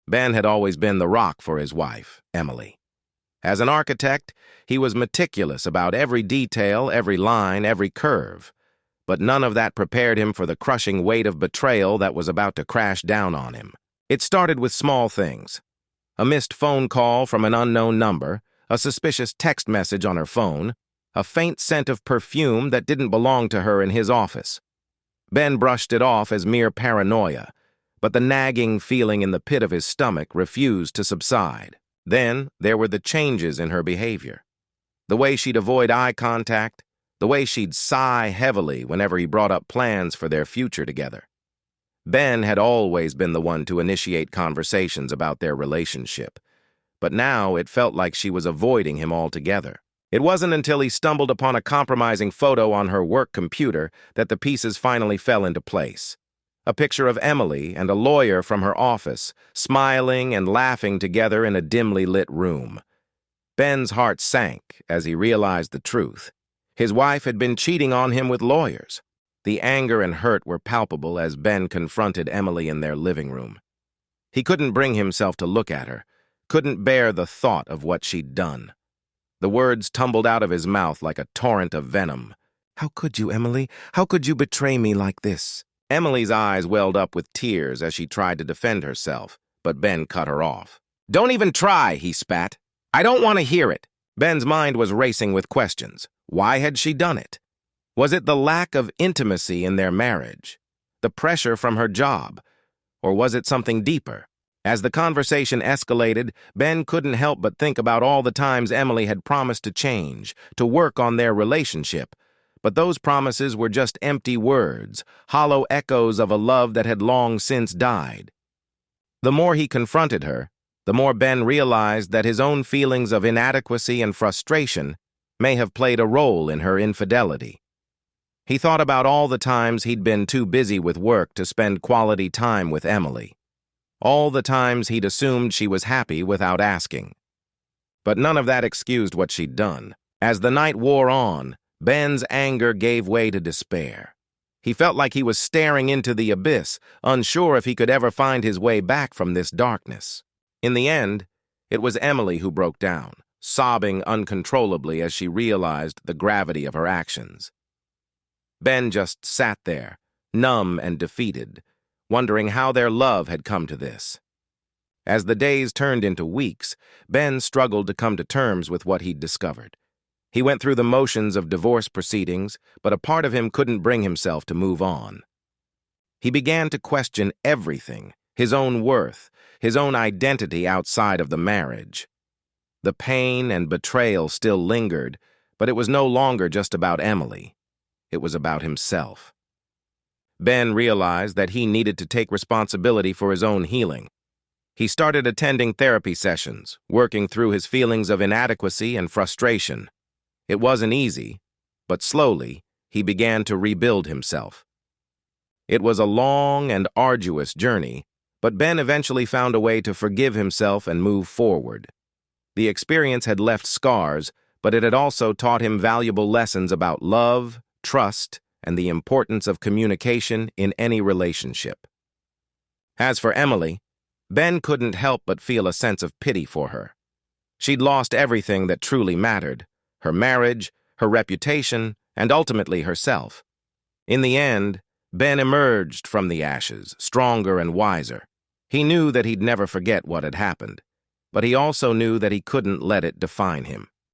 Ben had always been the rock for his wife, Emily. As an architect, he was meticulous about every detail, every line, every curve. But none of that prepared him for the crushing weight of betrayal that was about to crash down on him. It started with small things. A missed phone call from an unknown number, a suspicious text message on her phone, a faint scent of perfume that didn't belong to her in his office. Ben brushed it off as mere paranoia, but the nagging feeling in the pit of his stomach refused to subside. Then there were the changes in her behavior. The way she'd avoid eye contact, the way she'd sigh heavily whenever he brought up plans for their future together. Ben had always been the one to initiate conversations about their relationship, but now it felt like she was avoiding him altogether. It wasn't until he stumbled upon a compromising photo on her work computer that the pieces finally fell into place. A picture of Emily and a lawyer from her office, smiling and laughing together in a dimly lit room. Ben's heart sank as he realized the truth. His wife had been cheating on him with lawyers. The anger and hurt were palpable as Ben confronted Emily in their living room. He couldn't bring himself to look at her, couldn't bear the thought of what she'd done. The words tumbled out of his mouth like a torrent of venom. "How could you, Emily? How could you betray me like this?" Emily's eyes welled up with tears as she tried to defend herself, but Ben cut her off. "Don't even try," he spat. "I don't want to hear it." Ben's mind was racing with questions. Why had she done it? Was it the lack of intimacy in their marriage? The pressure from her job? Or was it something deeper? As the conversation escalated, Ben couldn't help but think about all the times Emily had promised to change, to work on their relationship. But those promises were just empty words, hollow echoes of a love that had long since died. The more he confronted her, the more Ben realized that his own feelings of inadequacy and frustration may have played a role in her infidelity. He thought about all the times he'd been too busy with work to spend quality time with Emily. All the times he'd assumed she was happy without asking. But none of that excused what she'd done. As the night wore on, Ben's anger gave way to despair. He felt like he was staring into the abyss, unsure if he could ever find his way back from this darkness. In the end, it was Emily who broke down, sobbing uncontrollably as she realized the gravity of her actions. Ben just sat there, numb and defeated, wondering how their love had come to this. As the days turned into weeks, Ben struggled to come to terms with what he'd discovered. He went through the motions of divorce proceedings, but a part of him couldn't bring himself to move on. He began to question everything, his own worth, his own identity outside of the marriage. The pain and betrayal still lingered, but it was no longer just about Emily. It was about himself. Ben realized that he needed to take responsibility for his own healing. He started attending therapy sessions, working through his feelings of inadequacy and frustration. It wasn't easy, but slowly, he began to rebuild himself. It was a long and arduous journey, but Ben eventually found a way to forgive himself and move forward. The experience had left scars, but it had also taught him valuable lessons about love, trust, and the importance of communication in any relationship. As for Emily, Ben couldn't help but feel a sense of pity for her. She'd lost everything that truly mattered: her marriage, her reputation, and ultimately herself. In the end, Ben emerged from the ashes, stronger and wiser. He knew that he'd never forget what had happened, but he also knew that he couldn't let it define him.